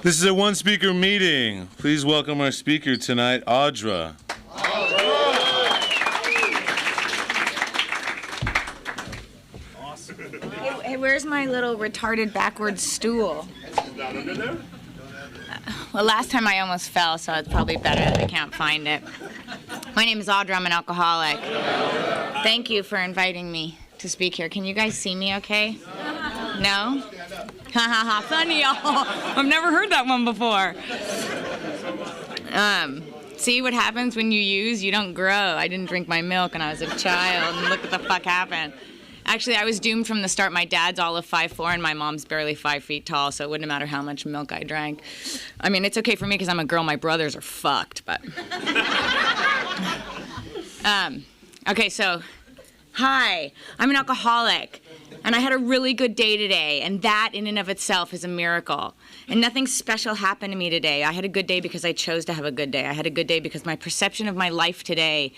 This is a one-speaker meeting. Please welcome our speaker tonight, Audra. Awesome. Hey, where's my little retarded backwards stool? Is that under there? Well, last time I almost fell, so it's probably better that I can't find it. My name is Audra. I'm an alcoholic. Thank you for inviting me to speak here. Can you guys see me okay? No? Ha ha ha, funny, y'all. I've never heard that one before. See what happens when you use? You don't grow. I didn't drink my milk when I was a child, and look what the fuck happened. Actually, I was doomed from the start. My dad's all of 5'4", and my mom's barely 5 feet tall, so it wouldn't matter how much milk I drank. I mean, it's okay for me because I'm a girl. My brothers are fucked, but... Okay, so, hi, I'm an alcoholic, and I had a really good day today, and that in and of itself is a miracle. And nothing special happened to me today. I had a good day because I chose to have a good day. I had a good day because my perception of my life today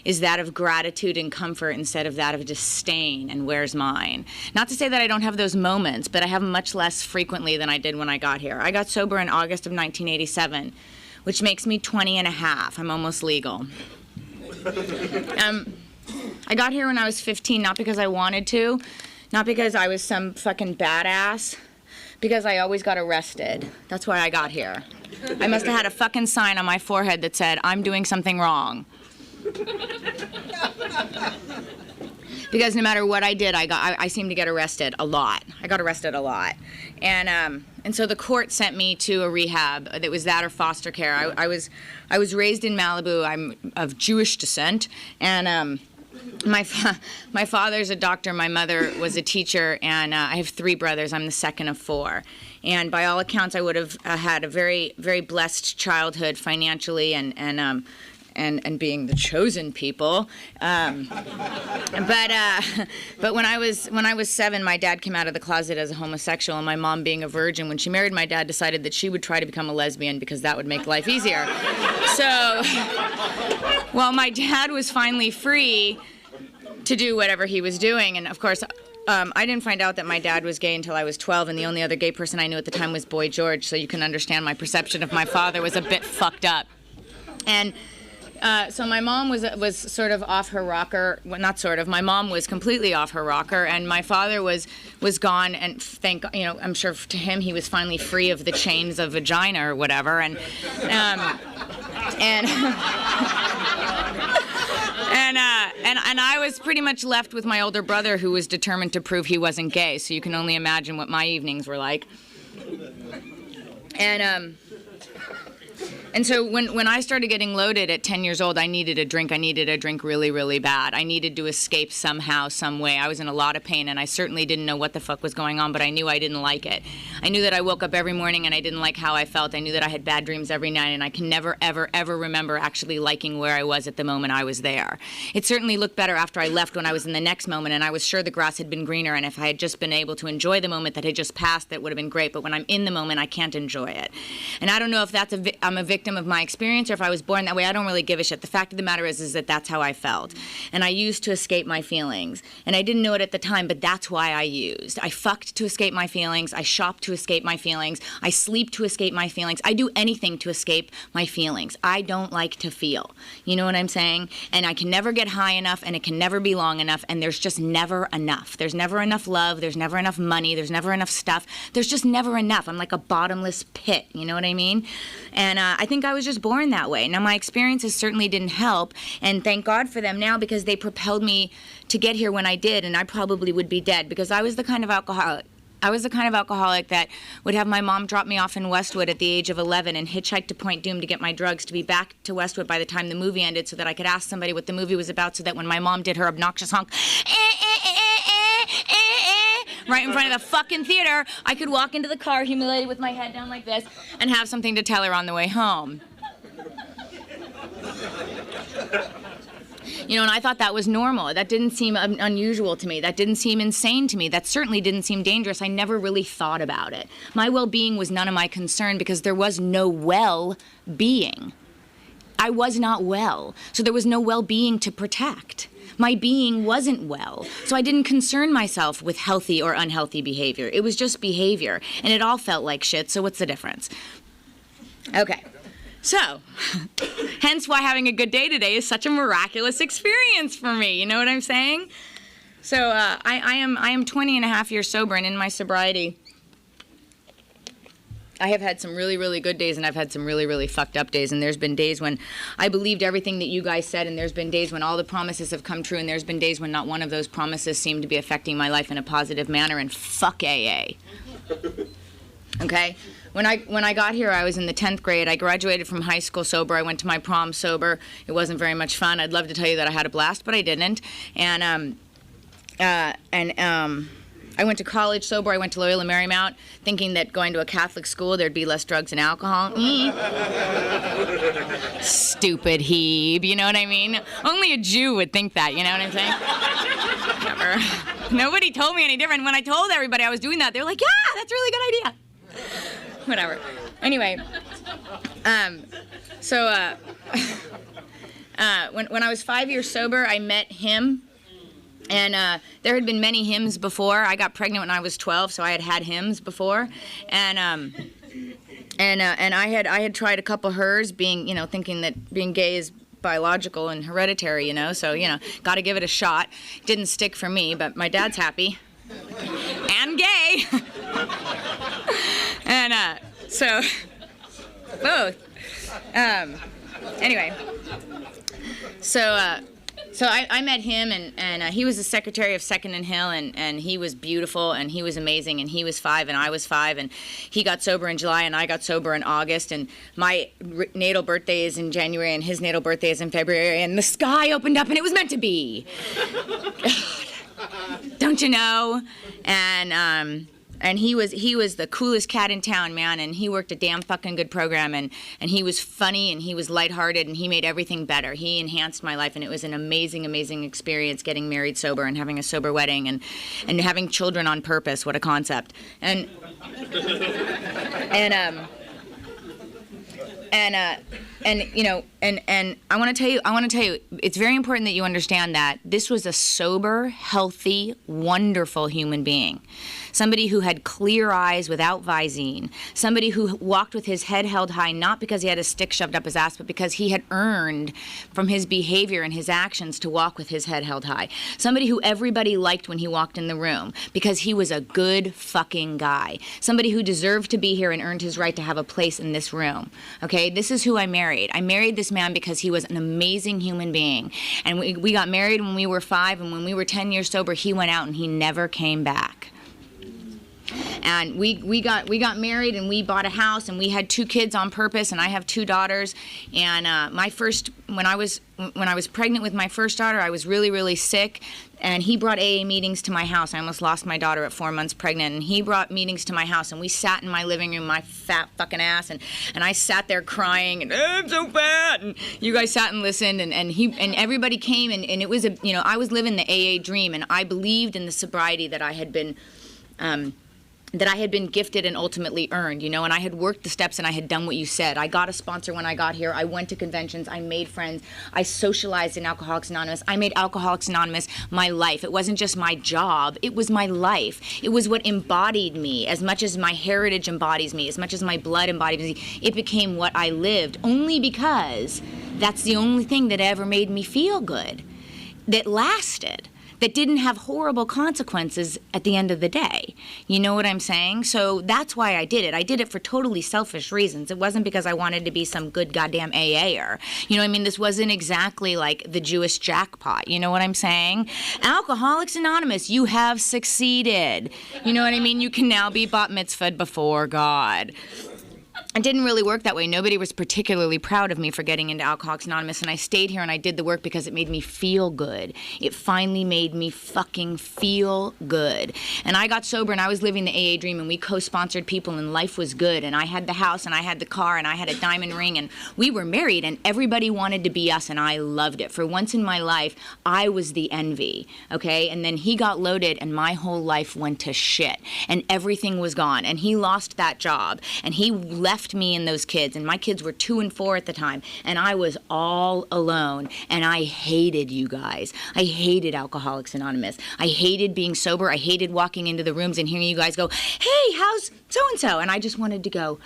is that of gratitude and comfort instead of that of disdain, and where's mine? Not to say that I don't have those moments, but I have them much less frequently than I did when I got here. I got sober in August of 1987, which makes me 20 and a half. I'm almost legal. I got here when I was 15, not because I wanted to, not because I was some fucking badass, because I always got arrested. That's why I got here. I must have had a fucking sign on my forehead that said, I'm doing something wrong. Because no matter what I did, I seemed to get arrested a lot. I got arrested a lot. And so the court sent me to a rehab that was that or foster care. I was raised in Malibu. I'm of Jewish descent, and my father's a doctor, my mother was a teacher, and I have 3 brothers. I'm the second of 4. And by all accounts, I would have had a very, very blessed childhood financially and being the chosen people. But when I was 7, my dad came out of the closet as a homosexual, and my mom, being a virgin, when she married my dad, decided that she would try to become a lesbian because that would make life easier. So, well, my dad was finally free to do whatever he was doing, and of course, I didn't find out that my dad was gay until I was 12, and the only other gay person I knew at the time was Boy George, so you can understand my perception of my father was a bit fucked up. And so my mom was sort of off her rocker. Well, not sort of. My mom was completely off her rocker, and my father was gone. And I'm sure to him he was finally free of the chains of vagina or whatever. And I was pretty much left with my older brother, who was determined to prove he wasn't gay. So you can only imagine what my evenings were like. And so when I started getting loaded at 10 years old, I needed a drink. I needed a drink really, really bad. I needed to escape somehow, some way. I was in a lot of pain, and I certainly didn't know what the fuck was going on, but I knew I didn't like it. I knew that I woke up every morning and I didn't like how I felt. I knew that I had bad dreams every night, and I can never, ever, ever remember actually liking where I was at the moment I was there. It certainly looked better after I left when I was in the next moment, and I was sure the grass had been greener, and if I had just been able to enjoy the moment that had just passed, that would have been great. But when I'm in the moment, I can't enjoy it. And I don't know if that's I'm a victim of my experience or if I was born that way. I don't really give a shit. The fact of the matter is that that's how I felt. And I used to escape my feelings. And I didn't know it at the time, but that's why I used. I fucked to escape my feelings. I shopped to escape my feelings. I sleep to escape my feelings. I do anything to escape my feelings. I don't like to feel. You know what I'm saying? And I can never get high enough, and it can never be long enough, and there's just never enough. There's never enough love. There's never enough money. There's never enough stuff. There's just never enough. I'm like a bottomless pit. You know what I mean? And I think I was just born that way. Now, my experiences certainly didn't help, and thank God for them now, because they propelled me to get here when I did, and I probably would be dead, because I was the kind of alcoholic that would have my mom drop me off in Westwood at the age of 11 and hitchhike to Point Doom to get my drugs, to be back to Westwood by the time the movie ended, so that I could ask somebody what the movie was about, so that when my mom did her obnoxious honk, right in front of the fucking theater, I could walk into the car humiliated with my head down like this and have something to tell her on the way home. You know, and I thought that was normal. That didn't seem unusual to me. That didn't seem insane to me. That certainly didn't seem dangerous. I never really thought about it. My well-being was none of my concern, because there was no well-being. I was not well, so there was no well-being to protect. My being wasn't well. So I didn't concern myself with healthy or unhealthy behavior. It was just behavior. And it all felt like shit, so what's the difference? Okay. So, hence why having a good day today is such a miraculous experience for me. You know what I'm saying? So I am 20 and a half years sober, and in my sobriety, I have had some really, really good days, and I've had some really, really fucked up days. And there's been days when I believed everything that you guys said, and there's been days when all the promises have come true, and there's been days when not one of those promises seemed to be affecting my life in a positive manner, and fuck AA. Okay? When I got here, I was in the 10th grade. I graduated from high school sober. I went to my prom sober. It wasn't very much fun. I'd love to tell you that I had a blast, but I didn't. And I went to college sober. I went to Loyola Marymount, thinking that going to a Catholic school there'd be less drugs and alcohol. Stupid Hebe, you know what I mean? Only a Jew would think that, you know what I'm saying? Whatever. Nobody told me any different. When I told everybody I was doing that, they were like, yeah, that's a really good idea. Whatever. Anyway, when I was 5 years sober, I met him, and there had been many hymns before. I got pregnant when I was 12, so I had had hymns before, and I had tried a couple hers, being, you know, thinking that being gay is biological and hereditary, you know, so, you know, got to give it a shot. Didn't stick for me, but my dad's happy. And gay. And so both. Anyway, so I met him, and he was the secretary of Second and Hill, and he was beautiful, and he was amazing, and he was 5 and I was 5, and he got sober in July and I got sober in August, and my natal birthday is in January and his natal birthday is in February, and the sky opened up and it was meant to be. Don't you know? And he was the coolest cat in town, man, and he worked a damn fucking good program, and he was funny, and he was lighthearted, and he made everything better. He enhanced my life, and it was an amazing, amazing experience getting married sober and having a sober wedding and having children on purpose. What a concept. And you know, and I want to tell you, it's very important that you understand that this was a sober, healthy, wonderful human being. Somebody who had clear eyes without Visine. Somebody who walked with his head held high, not because he had a stick shoved up his ass, but because he had earned from his behavior and his actions to walk with his head held high. Somebody who everybody liked when he walked in the room because he was a good fucking guy. Somebody who deserved to be here and earned his right to have a place in this room. Okay, this is who I married. I married this man because he was an amazing human being. And we got married when we were 5, and when we were 10 years sober, he went out and he never came back. And we got married, and we bought a house, and we had 2 kids on purpose, and I have 2 daughters. And when I was pregnant with my first daughter, I was really, really sick, and he brought AA meetings to my house. I almost lost my daughter at 4 months pregnant, and he brought meetings to my house, and we sat in my living room, my fat fucking ass, and I sat there crying, and I'm so fat, and you guys sat and listened, and everybody came, and it was I was living the AA dream, and I believed in the sobriety that I had been gifted and ultimately earned, and I had worked the steps, and I had done what you said. I got a sponsor when I got here. I went to conventions. I made friends. I socialized in Alcoholics Anonymous. I made Alcoholics Anonymous my life. It wasn't just my job. It was my life. It was what embodied me as much as my heritage embodies me, as much as my blood embodies me. It became what I lived only because that's the only thing that ever made me feel good, that lasted, that didn't have horrible consequences at the end of the day. You know what I'm saying? So that's why I did it. I did it for totally selfish reasons. It wasn't because I wanted to be some good goddamn AA'er. You know what I mean? This wasn't exactly like the Jewish jackpot. You know what I'm saying? Alcoholics Anonymous, you have succeeded. You know what I mean? You can now be bat mitzvahed before God. It didn't really work that way. Nobody was particularly proud of me for getting into Alcoholics Anonymous, and I stayed here and I did the work because it made me feel good. It finally made me fucking feel good. And I got sober and I was living the AA dream, and we co-sponsored people, and life was good, and I had the house and I had the car and I had a diamond ring, and we were married, and everybody wanted to be us, and I loved it. For once in my life, I was the envy, okay? And then he got loaded and my whole life went to shit, and everything was gone, and he lost that job, and he left left me and those kids, and my kids were 2 and 4 at the time, and I was all alone, and I hated you guys. I hated Alcoholics Anonymous. I hated being sober. I hated walking into the rooms and hearing you guys go, hey, how's so-and-so? And I just wanted to go,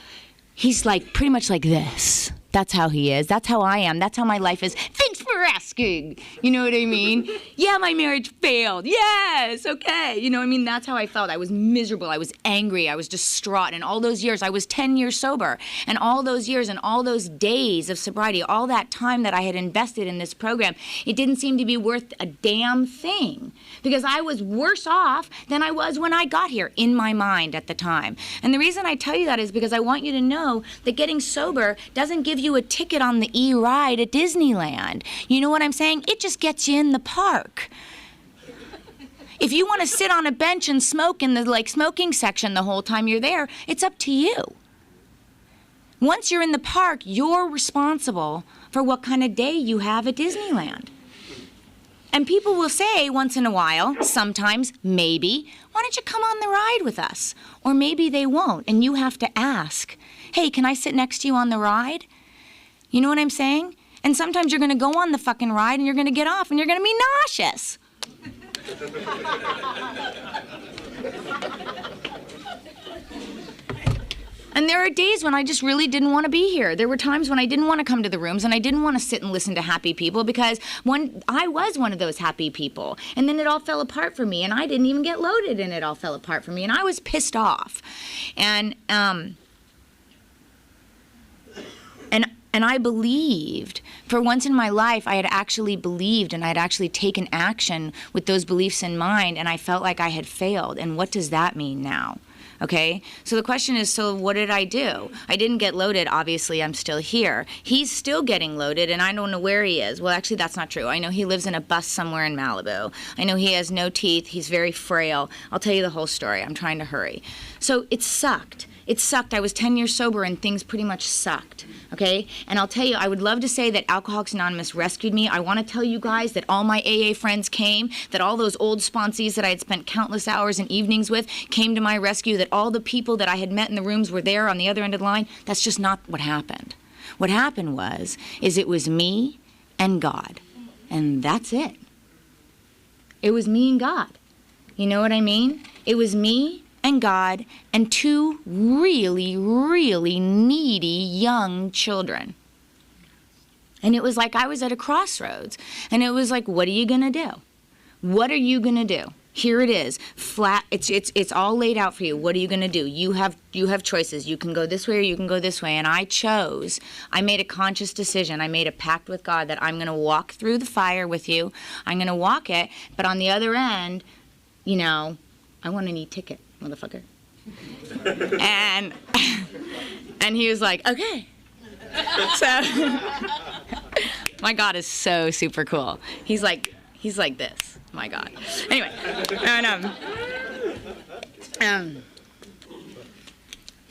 he's like pretty much like this. That's how he is. That's how I am. That's how my life is. Thanks for asking. You know what I mean? Yeah, my marriage failed. Yes, okay. You know what I mean? That's how I felt. I was miserable. I was angry. I was distraught. And all those years, I was 10 years sober. And all those years and all those days of sobriety, all that time that I had invested in this program, it didn't seem to be worth a damn thing. Because I was worse off than I was when I got here, in my mind at the time. And the reason I tell you that is because I want you to know that getting sober doesn't give you a ticket on the E-ride at Disneyland. You know what I'm saying? It just gets you in the park. If you want to sit on a bench and smoke in the smoking section the whole time you're there, it's up to you. Once you're in the park, you're responsible for what kind of day you have at Disneyland. And people will say once in a while, sometimes, maybe, why don't you come on the ride with us? Or maybe they won't, and you have to ask, hey, can I sit next to you on the ride? You know what I'm saying? And sometimes you're going to go on the fucking ride and you're going to get off and you're going to be nauseous. And there are days when I just really didn't want to be here. There were times when I didn't want to come to the rooms and I didn't want to sit and listen to happy people because I was one of those happy people. And then it all fell apart for me and I didn't even get loaded and it all fell apart for me and I was pissed off. And I believed, for once in my life, I had actually believed and I had actually taken action with those beliefs in mind, and I felt like I had failed. And what does that mean now? Okay? So the question is, so what did I do? I didn't get loaded. Obviously, I'm still here. He's still getting loaded, and I don't know where he is. Well, actually, that's not true. I know he lives in a bus somewhere in Malibu. I know he has no teeth. He's very frail. I'll tell you the whole story. I'm trying to hurry. So it sucked. It sucked. I was 10 years sober and things pretty much sucked, okay? And I'll tell you, I would love to say that Alcoholics Anonymous rescued me. I want to tell you guys that all my AA friends came, that all those old sponsees that I had spent countless hours and evenings with came to my rescue, that all the people that I had met in the rooms were there on the other end of the line. That's just not what happened. What happened is it was me and God, and that's it. It was me and God. You know what I mean? It was me and God and 2 really, really needy young children. And it was like I was at a crossroads. And it was like, what are you going to do? What are you going to do? Here it is, flat. It's all laid out for you. What are you going to do? You have choices. You can go this way or you can go this way. And I made a conscious decision. I made a pact with God that I'm going to walk through the fire with you. I'm going to walk it. But on the other end, you know, I want an e-ticket, motherfucker. and he was like, okay. So my God is so super cool. He's like this. My God. Anyway, and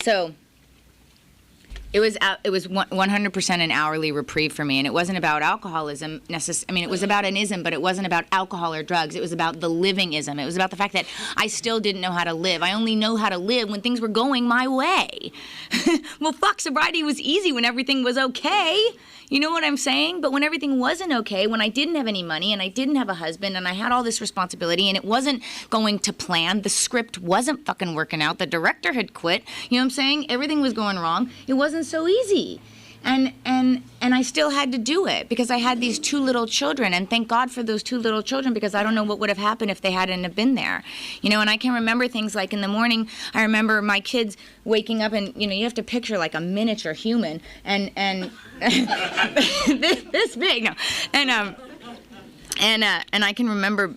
so it was 100% an hourly reprieve for me, and it wasn't about alcoholism I mean, it was about an ism, but it wasn't about alcohol or drugs. It was about the living-ism. It was about the fact that I still didn't know how to live. I only know how to live when things were going my way. Well, fuck, sobriety was easy when everything was okay. You know what I'm saying? But when everything wasn't okay, when I didn't have any money and I didn't have a husband and I had all this responsibility and it wasn't going to plan, the script wasn't fucking working out, the director had quit, you know what I'm saying? Everything was going wrong. It wasn't so easy. And I still had to do it because I had these 2 little children, and thank God for those 2 little children because I don't know what would have happened if they hadn't have been there. You know, and I can remember things like in the morning, I remember my kids waking up and, you know, you have to picture like a miniature human and this big, no. And I can remember,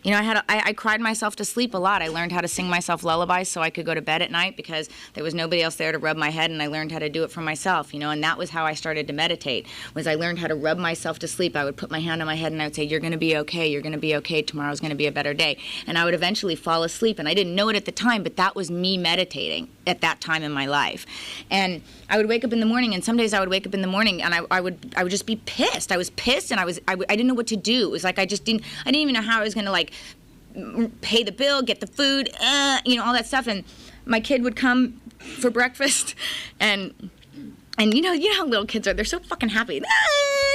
you know, I cried myself to sleep a lot. I learned how to sing myself lullabies so I could go to bed at night because there was nobody else there to rub my head, and I learned how to do it for myself, you know, and that was how I started to meditate, was I learned how to rub myself to sleep. I would put my hand on my head and I would say, you're going to be okay, you're going to be okay, tomorrow's going to be a better day. And I would eventually fall asleep, and I didn't know it at the time, but that was me meditating at that time in my life. And I would wake up in the morning, and some days I would wake up in the morning and I would just be pissed. I was pissed, and I didn't know what to do. It was like I didn't even know how I was going to like pay the bill, get the food, you know, all that stuff. And my kid would come for breakfast, and you know how little kids are. They're so fucking happy. Ah,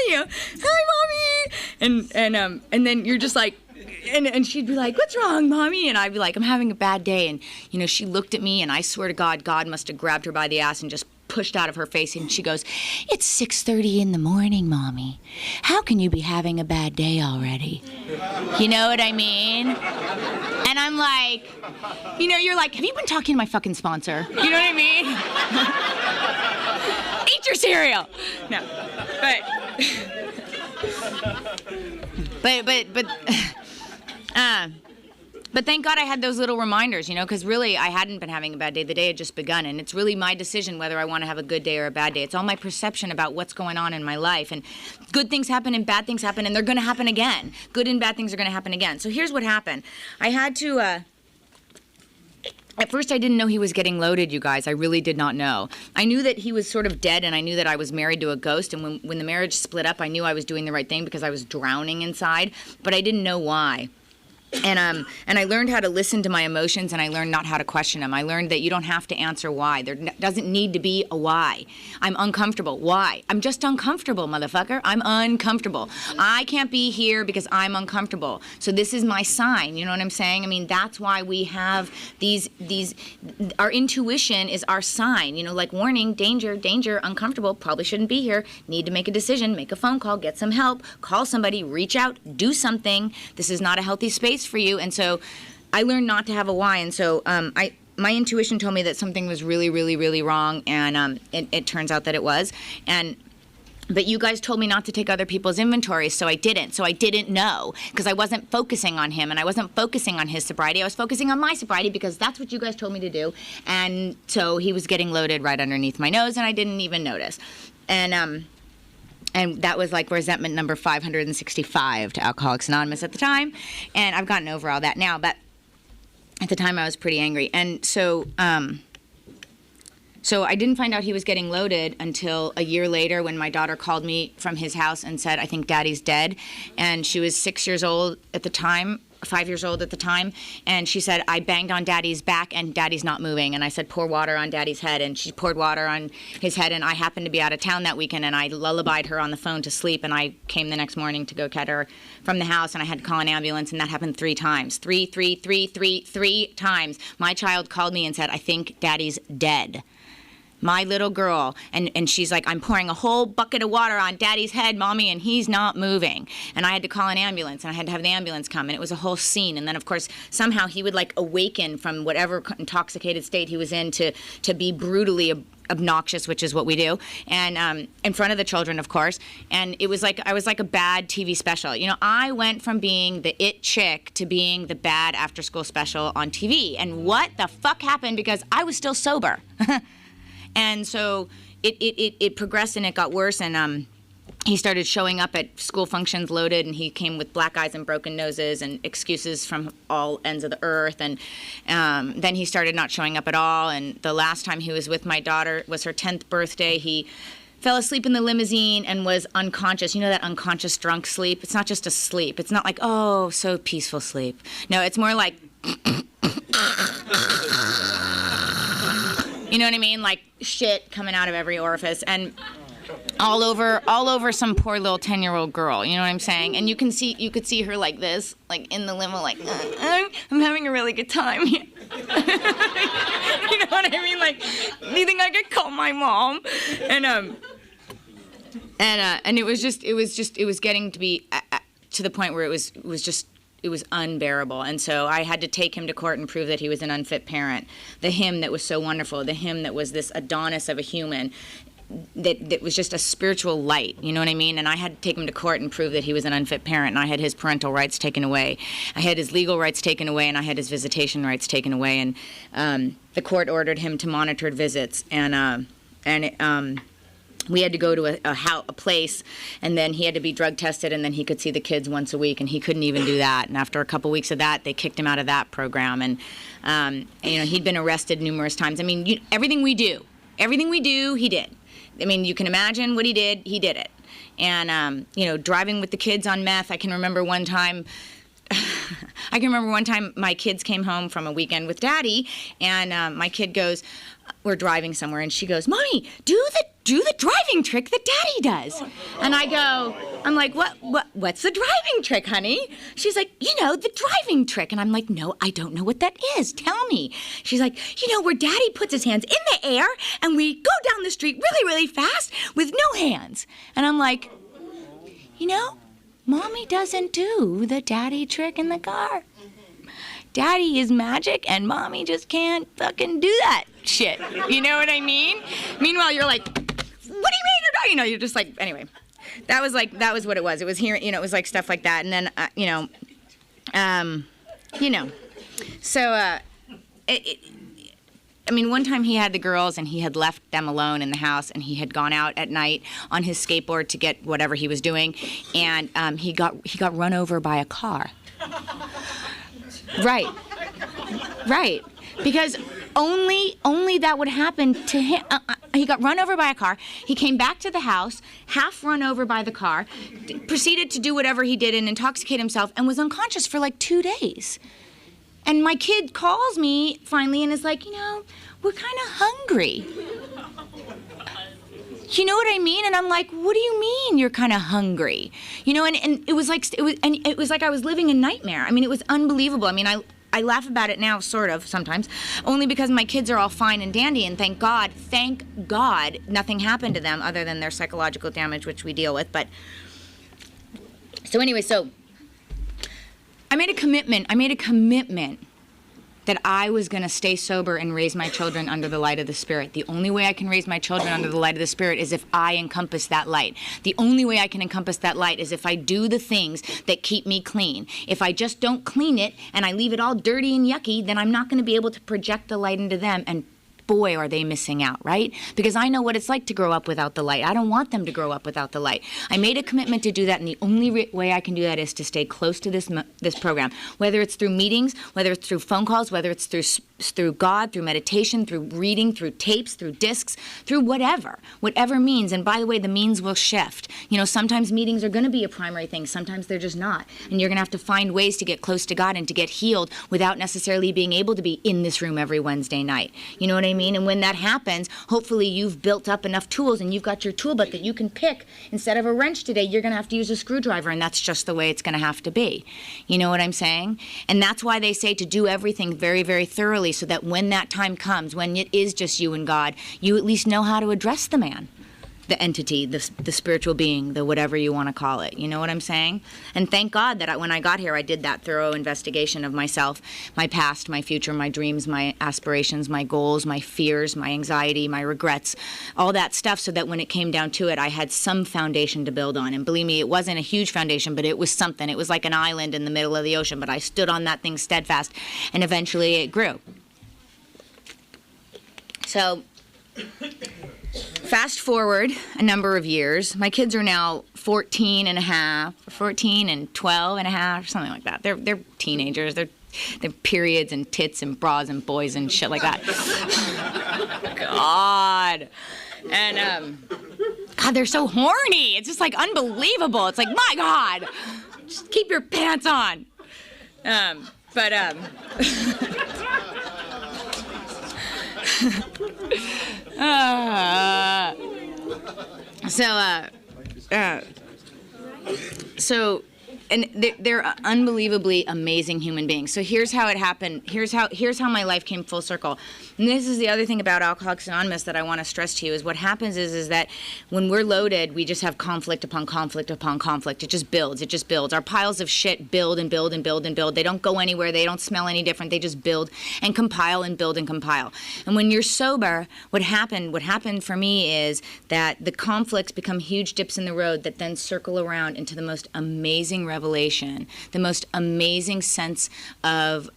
you know, hi, mommy. And then you're just like, and she'd be like, what's wrong, mommy? And I'd be like, I'm having a bad day. And you know, she looked at me, and I swear to God, God must have grabbed her by the ass and just pushed out of her face. And she goes, it's 6:30 in the morning, mommy. How can you be having a bad day already? You know what I mean? And I'm like, you know, you're like, have you been talking to my fucking sponsor? You know what I mean? Eat your cereal. No, but thank God I had those little reminders, you know, because really I hadn't been having a bad day. The day had just begun, and it's really my decision whether I want to have a good day or a bad day. It's all my perception about what's going on in my life, and good things happen and bad things happen, and they're going to happen again. Good and bad things are going to happen again. So here's what happened. I had to, at first I didn't know he was getting loaded, you guys. I really did not know. I knew that he was sort of dead, and I knew that I was married to a ghost, and when the marriage split up, I knew I was doing the right thing because I was drowning inside, but I didn't know why. And I learned how to listen to my emotions, and I learned not how to question them. I learned that you don't have to answer why. There doesn't need to be a why. I'm uncomfortable. Why? I'm just uncomfortable, motherfucker. I'm uncomfortable. I can't be here because I'm uncomfortable. So this is my sign. You know what I'm saying? I mean, that's why we have these. Our intuition is our sign. You know, like warning, danger, danger, uncomfortable. Probably shouldn't be here. Need to make a decision. Make a phone call. Get some help. Call somebody. Reach out. Do something. This is not a healthy space for you. And so I learned not to have a why, and so my intuition told me that something was really, really, really wrong, and it turns out that it was. But you guys told me not to take other people's inventory, so I didn't. So I didn't know, because I wasn't focusing on him, and I wasn't focusing on his sobriety. I was focusing on my sobriety, because that's what you guys told me to do. And so he was getting loaded right underneath my nose, and I didn't even notice. And that was like resentment number 565 to Alcoholics Anonymous at the time. And I've gotten over all that now, but at the time I was pretty angry. And so I didn't find out he was getting loaded until a year later, when my daughter called me from his house and said, I think Daddy's dead. And she was 6 years old at the time. 5 years old at the time, and she said, I banged on Daddy's back and Daddy's not moving. And I said, pour water on Daddy's head, and she poured water on his head, and I happened to be out of town that weekend, and I lullabied her on the phone to sleep, and I came the next morning to go get her from the house, and I had to call an ambulance, and that happened 3 times. Three times. My child called me and said, I think Daddy's dead. My little girl, and she's like, I'm pouring a whole bucket of water on Daddy's head, Mommy, and he's not moving. And I had to call an ambulance, and I had to have the ambulance come, and it was a whole scene. And then, of course, somehow he would, like, awaken from whatever intoxicated state he was in to be brutally obnoxious, which is what we do, and in front of the children, of course. And it was like, I was like a bad TV special. You know, I went from being the it chick to being the bad after-school special on TV. And what the fuck happened? Because I was still sober. And so it progressed, and it got worse, and he started showing up at school functions loaded, and he came with black eyes and broken noses and excuses from all ends of the earth, and then he started not showing up at all. And the last time he was with my daughter was her 10th birthday. He fell asleep in the limousine and was unconscious. You know that unconscious drunk sleep? It's not just a sleep. It's not like, oh, so peaceful sleep. No, it's more like... You know what I mean? Like shit coming out of every orifice, and all over some poor little 10-year-old girl. You know what I'm saying? And you could see her like this, like in the limo, like I'm having a really good time here. You know what I mean? Like, do you think I could call my mom? And it was getting to be to the point where it was unbearable. And so I had to take him to court and prove that he was an unfit parent. The him that was so wonderful, the him that was this Adonis of a human, that was just a spiritual light, you know what I mean? And I had to take him to court and prove that he was an unfit parent, and I had his parental rights taken away. I had his legal rights taken away, and I had his visitation rights taken away. And the court ordered him to monitored visits, we had to go to a place, and then he had to be drug tested, and then he could see the kids once a week, and he couldn't even do that. And after a couple weeks of that, they kicked him out of that program. And you know, he'd been arrested numerous times. I mean, everything we do, he did. I mean, you can imagine what he did it. And you know, driving with the kids on meth. I can remember one time I can remember one time my kids came home from a weekend with Daddy, and my kid goes, we're driving somewhere, and she goes, Mommy, do the driving trick that Daddy does. And I'm like, what's the driving trick, honey? She's like, the driving trick. And I'm like, no, I don't know what that is. Tell me. She's like, where Daddy puts his hands in the air and we go down the street really, really fast with no hands. And I'm like, Mommy doesn't do the Daddy trick in the car. Daddy is magic and Mommy just can't fucking do that shit. You know what I mean? Meanwhile, you're like, what do you mean? You're just like, anyway. That was what it was. It was here, it was like stuff like that. And then, so, one time he had the girls and he had left them alone in the house and he had gone out at night on his skateboard to get whatever he was doing, and he got run over by a car. Right. Because only that would happen to him. He got run over by a car. He came back to the house, half run over by the car, proceeded to do whatever he did and intoxicate himself, and was unconscious for like 2 days. And my kid calls me finally and is like, we're kind of hungry. You know what I mean? And I'm like, what do you mean you're kind of hungry? And it was like I was living a nightmare. It was unbelievable. I laugh about it now, sort of, sometimes, only because my kids are all fine and dandy, and thank God, nothing happened to them other than their psychological damage, which we deal with. But so anyway, I made a commitment that I was going to stay sober and raise my children under the light of the Spirit. The only way I can raise my children under the light of the Spirit is if I encompass that light. The only way I can encompass that light is if I do the things that keep me clean. If I just don't clean it and I leave it all dirty and yucky, then I'm not going to be able to project the light into them, and boy, are they missing out, right? Because I know what it's like to grow up without the light. I don't want them to grow up without the light. I made a commitment to do that, and the only way I can do that is to stay close to this program, whether it's through meetings, whether it's through phone calls, whether it's through God, through meditation, through reading, through tapes, through discs, through whatever means. And by the way, the means will shift. Sometimes meetings are going to be a primary thing. Sometimes they're just not. And you're going to have to find ways to get close to God and to get healed without necessarily being able to be in this room every Wednesday night. You know what I mean? And when that happens, hopefully you've built up enough tools and you've got your tool belt that you can pick. Instead of a wrench today, you're going to have to use a screwdriver, and that's just the way it's going to have to be. You know what I'm saying? And that's why they say to do everything very, very thoroughly, so that when that time comes, when it is just you and God, you at least know how to address the man, the entity, the spiritual being, the whatever you want to call it. You know what I'm saying? And thank God that when I got here, I did that thorough investigation of myself, my past, my future, my dreams, my aspirations, my goals, my fears, my anxiety, my regrets, all that stuff, so that when it came down to it, I had some foundation to build on. And believe me, it wasn't a huge foundation, but it was something. It was like an island in the middle of the ocean, but I stood on that thing steadfast, and eventually it grew. So fast forward a number of years. My kids are now 14 and 12 and a half, something like that. They're teenagers. They're periods and tits and bras and boys and shit like that. God. And God, they're so horny. It's just like unbelievable. It's like, my God, just keep your pants on. And they're unbelievably amazing human beings. So here's how it happened. Here's how my life came full circle. And this is the other thing about Alcoholics Anonymous that I want to stress to you, is what happens is that when we're loaded, we just have conflict upon conflict upon conflict. It just builds. Our piles of shit build and build and build and build. They don't go anywhere. They don't smell any different. They just build and compile and build and compile. And when you're sober, what happened for me is that the conflicts become huge dips in the road that then circle around into the most amazing revelation, the most amazing sense of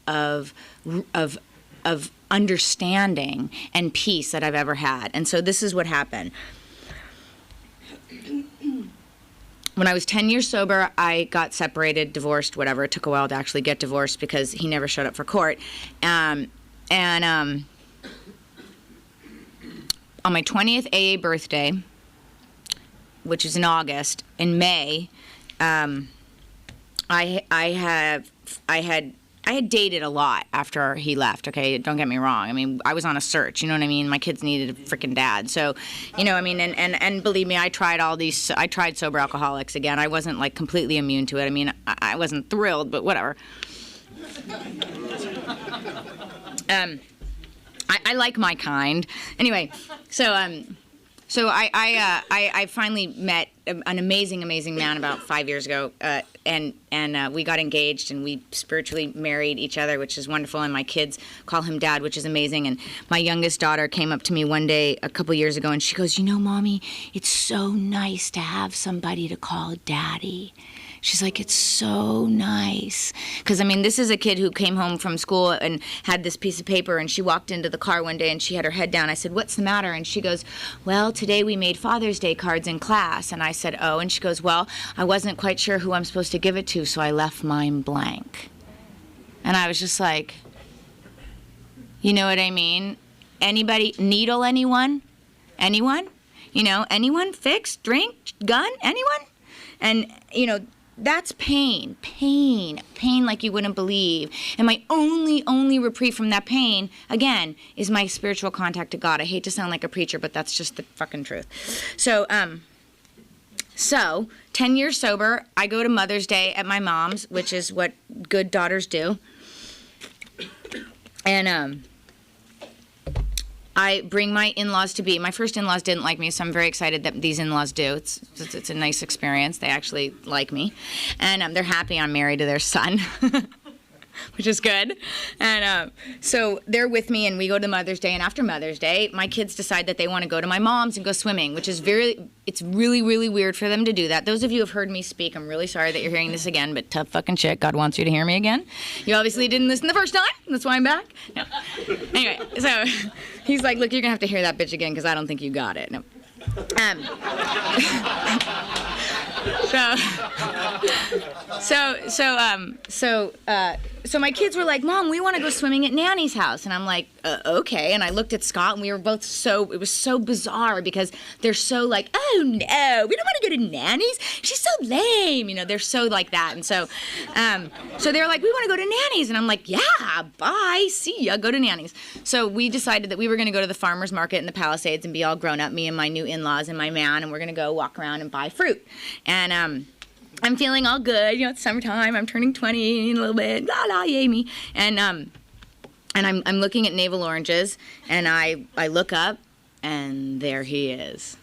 understanding and peace that I've ever had. And so this is what happened. When I was 10 years sober, I got separated, divorced, whatever. It took a while to actually get divorced because he never showed up for court. On my 20th AA birthday, which is in August, in May, I had dated a lot after he left, okay? Don't get me wrong. I mean, I was on a search, you know what I mean? My kids needed a freaking dad. So, you know, I mean, and believe me, I tried sober alcoholics again. I wasn't, like, completely immune to it. I mean, I wasn't thrilled, but whatever. I like my kind. Anyway, so I finally met an amazing man about 5 years ago, and we got engaged and we spiritually married each other, which is wonderful. And my kids call him Dad, which is amazing. And my youngest daughter came up to me one day a couple years ago, and she goes, "You know, Mommy, it's so nice to have somebody to call Daddy." She's like, "It's so nice." Because, I mean, this is a kid who came home from school and had this piece of paper, and she walked into the car one day and she had her head down. I said, "What's the matter?" And she goes, "Well, today we made Father's Day cards in class." And I said, "Oh." And she goes, "Well, I wasn't quite sure who I'm supposed to give it to, so I left mine blank." And I was just like, you know what I mean? Anybody needle anyone? Anyone? You know, anyone? Fix? Drink? Gun? Anyone? And, you know, that's pain like you wouldn't believe. And my only reprieve from that pain, again, is my spiritual contact to God. I hate to sound like a preacher, but that's just the fucking truth. So 10 years sober, I go to Mother's Day at my mom's, which is what good daughters do. And I bring my in-laws to be. My first in-laws didn't like me, so I'm very excited that these in-laws do. It's a nice experience. They actually like me. And they're happy I'm married to their son, which is good. And so they're with me, and we go to Mother's Day. And after Mother's Day, my kids decide that they want to go to my mom's and go swimming, which is it's really weird for them to do that. Those of you who have heard me speak, I'm really sorry that you're hearing this again, but tough fucking shit. God wants you to hear me again. You obviously didn't listen the first time. That's why I'm back. No. Anyway, so he's like, "Look, you're going to have to hear that bitch again because I don't think you got it." No. So my kids were like, "Mom, we want to go swimming at Nanny's house." And I'm like, okay. And I looked at Scott, and we were both it was so bizarre because they're so like, "Oh no, we don't want to go to Nanny's. She's so lame." You know, they're so like that. And so they're like, "We want to go to Nanny's." And I'm like, "Yeah, bye, see ya, go to Nanny's." So we decided that we were going to go to the farmer's market in the Palisades and be all grown up, me and my new in-laws and my man, and we're going to go walk around and buy fruit. And I'm feeling all good, you know, it's summertime, I'm turning 20 in a little bit, la la, yay me. And I'm looking at navel oranges, and I look up, and there he is.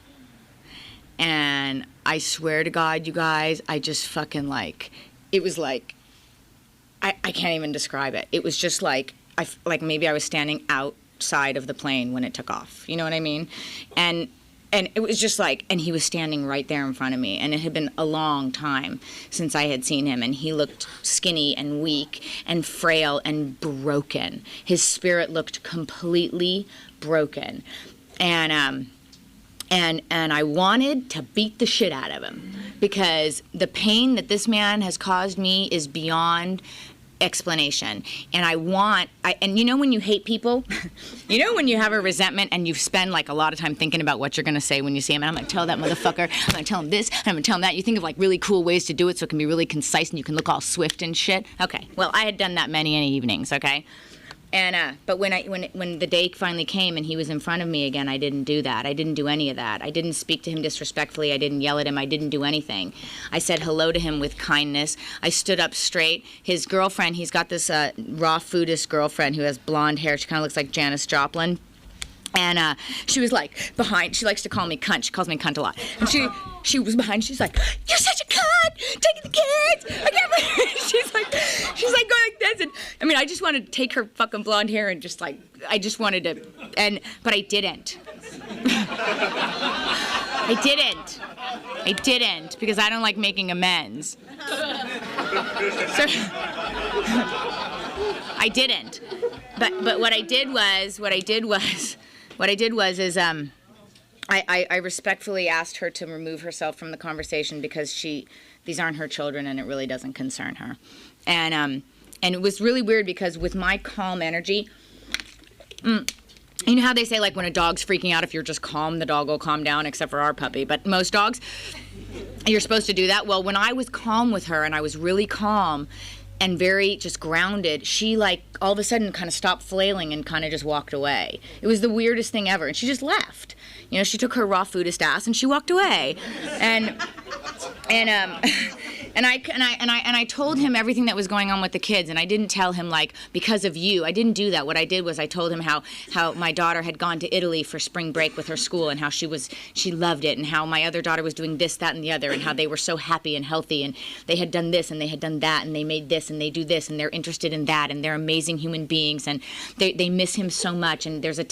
And I swear to God, you guys, I just fucking it was like, I can't even describe it. It was just like maybe I was standing outside of the plane when it took off, you know what I mean? And it was just like, and he was standing right there in front of me. And it had been a long time since I had seen him. And he looked skinny and weak and frail and broken. His spirit looked completely broken. And I wanted to beat the shit out of him because the pain that this man has caused me is beyond explanation. And and you know when you hate people, you know when you have a resentment and you spend like a lot of time thinking about what you're going to say when you see him, and I'm going to tell that motherfucker, I'm going to tell him this, and I'm going to tell him that. You think of like really cool ways to do it so it can be really concise and you can look all swift and shit. Okay, well, I had done that many evenings, okay? And but when the day finally came and he was in front of me again, I didn't do that. I didn't do any of that. I didn't speak to him disrespectfully. I didn't yell at him. I didn't do anything. I said hello to him with kindness. I stood up straight. His girlfriend, he's got this raw foodist girlfriend who has blonde hair. She kind of looks like Janis Joplin. And she was like behind. She likes to call me cunt. She calls me cunt a lot. And she was behind. She's like, "You're such a cunt! Taking the kids! I can't believe." She's like going like this. And I mean, I just wanted to take her fucking blonde hair and just like, I just wanted to, but I didn't. I didn't because I don't like making amends. So I didn't. But what I did was I respectfully asked her to remove herself from the conversation because these aren't her children and it really doesn't concern her. And it was really weird because with my calm energy, You know how they say, like, when a dog's freaking out, if you're just calm, the dog will calm down, except for our puppy. But most dogs, you're supposed to do that. Well, when I was calm with her and I was really calm and very just grounded, she, like, all of a sudden kind of stopped flailing and kind of just walked away. It was the weirdest thing ever. And she just left. You know, she took her raw foodist ass and she walked away. And I told him everything that was going on with the kids, and I didn't tell him, like, because of you. I didn't do that. What I did was I told him how my daughter had gone to Italy for spring break with her school, and how she loved it, and how my other daughter was doing this, that, and the other, and how they were so happy and healthy, and they had done this, and they had done that, and they made this, and they do this, and they're interested in that, and they're amazing human beings, and they miss him so much, and there's a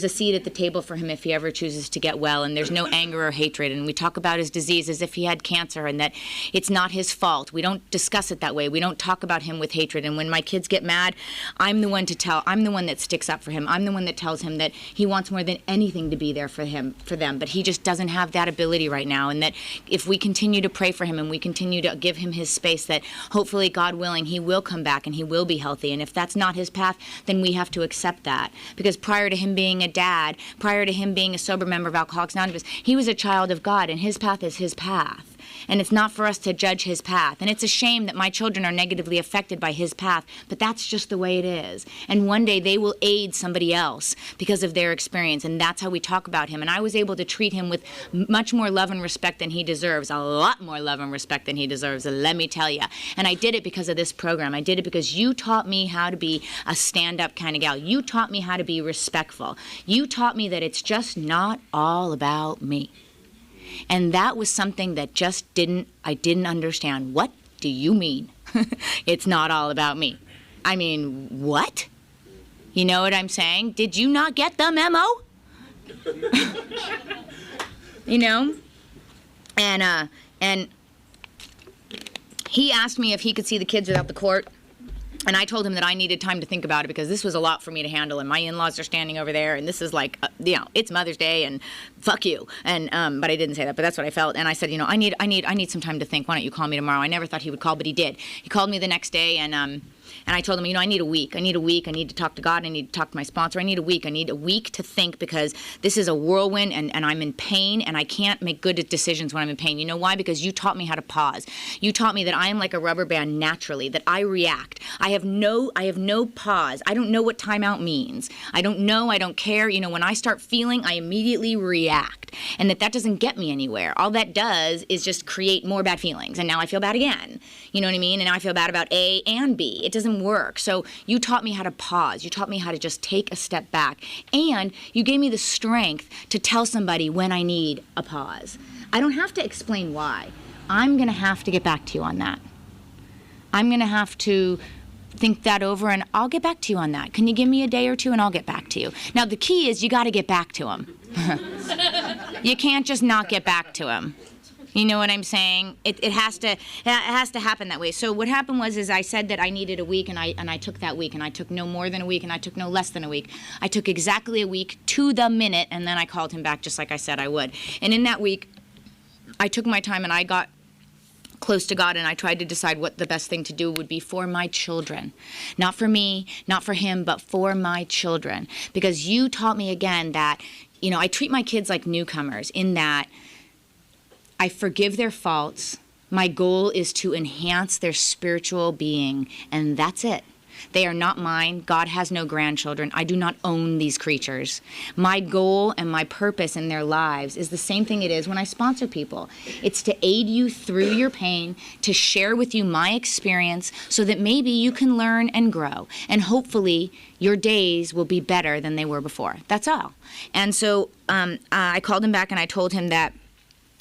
seat at the table for him if he ever chooses to get well, and there's no anger or hatred, and we talk about his disease as if he had cancer, and that it's not his fault. We don't discuss it that way. We don't talk about him with hatred. And when my kids get mad, I'm the one that sticks up for him. I'm the one that tells him that he wants more than anything to be there for them. But he just doesn't have that ability right now. And that if we continue to pray for him and we continue to give him his space, that hopefully, God willing, he will come back and he will be healthy. And if that's not his path, then we have to accept that. Because prior to him being a dad, prior to him being a sober member of Alcoholics Anonymous, he was a child of God, and his path is his path. And it's not for us to judge his path. And it's a shame that my children are negatively affected by his path, but that's just the way it is. And one day they will aid somebody else because of their experience, and that's how we talk about him. And I was able to treat him with much more love and respect than he deserves, a lot more love and respect than he deserves, let me tell you. And I did it because of this program. I did it because you taught me how to be a stand-up kind of gal. You taught me how to be respectful. You taught me that it's just not all about me. And that was something that I didn't understand. What do you mean? It's not all about me. I mean, what? You know what I'm saying? Did you not get the memo? You know? And he asked me if he could see the kids without the court. And I told him that I needed time to think about it because this was a lot for me to handle, and my in-laws are standing over there, and this is like, it's Mother's Day, and fuck you. And but I didn't say that, but that's what I felt. And I said, I need some time to think. Why don't you call me tomorrow? I never thought he would call, but he did. He called me the next day, and I told him, I need a week. I need a week. I need to talk to God. I need to talk to my sponsor. I need a week. I need a week to think because this is a whirlwind and I'm in pain and I can't make good decisions when I'm in pain. You know why? Because you taught me how to pause. You taught me that I am like a rubber band naturally, that I react. I have no pause. I don't know what timeout means. I don't know. I don't care. When I start feeling, I immediately react. And that doesn't get me anywhere. All that does is just create more bad feelings. And now I feel bad again. You know what I mean? And now I feel bad about A and B. It doesn't work. So you taught me how to pause. You taught me how to just take a step back. And you gave me the strength to tell somebody when I need a pause. I don't have to explain why. I'm going to have to get back to you on that. I'm going to have to think that over, and I'll get back to you on that. Can you give me a day or two, and I'll get back to you. Now, the key is you got to get back to him. You can't just not get back to him. You know what I'm saying? It has to happen that way. So what happened was I said that I needed a week, and I took that week, and I took no more than a week, and I took no less than a week. I took exactly a week to the minute, and then I called him back just like I said I would. And in that week, I took my time, and I got close to God, and I tried to decide what the best thing to do would be for my children. Not for me, not for him, but for my children. Because you taught me again that, I treat my kids like newcomers in that I forgive their faults. My goal is to enhance their spiritual being, and that's it. They are not mine. God has no grandchildren. I do not own these creatures. My goal and my purpose in their lives is the same thing it is when I sponsor people. It's to aid you through your pain, to share with you my experience so that maybe you can learn and grow. And hopefully your days will be better than they were before. That's all. And so I called him back and I told him that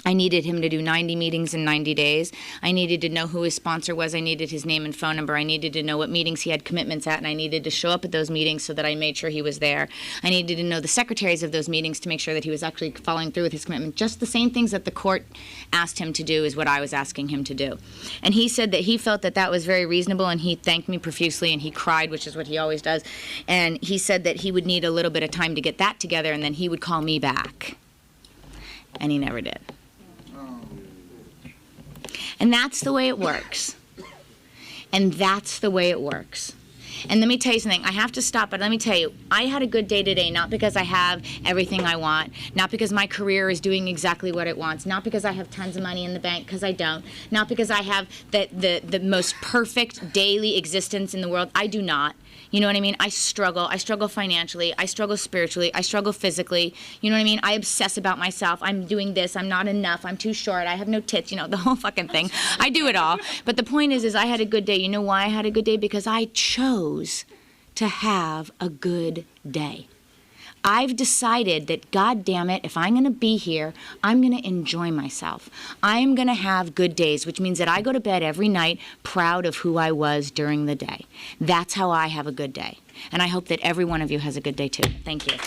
I needed him to do 90 meetings in 90 days. I needed to know who his sponsor was. I needed his name and phone number. I needed to know what meetings he had commitments at, and I needed to show up at those meetings so that I made sure he was there. I needed to know the secretaries of those meetings to make sure that he was actually following through with his commitment. Just the same things that the court asked him to do is what I was asking him to do. And he said that he felt that that was very reasonable, and he thanked me profusely, and he cried, which is what he always does. And he said that he would need a little bit of time to get that together, and then he would call me back. And he never did. And that's the way it works. And that's the way it works. And let me tell you something. I have to stop, but let me tell you, I had a good day today, not because I have everything I want, not because my career is doing exactly what it wants, not because I have tons of money in the bank, because I don't, not because I have the most perfect daily existence in the world. I do not. You know what I mean? I struggle. I struggle financially. I struggle spiritually. I struggle physically. You know what I mean? I obsess about myself. I'm doing this. I'm not enough. I'm too short. I have no tits. You know, the whole fucking thing. I do it all. But the point is I had a good day. You know why I had a good day? Because I chose to have a good day. I've decided that, God damn it, if I'm going to be here, I'm going to enjoy myself. I'm going to have good days, which means that I go to bed every night proud of who I was during the day. That's how I have a good day. And I hope that every one of you has a good day, too. Thank you.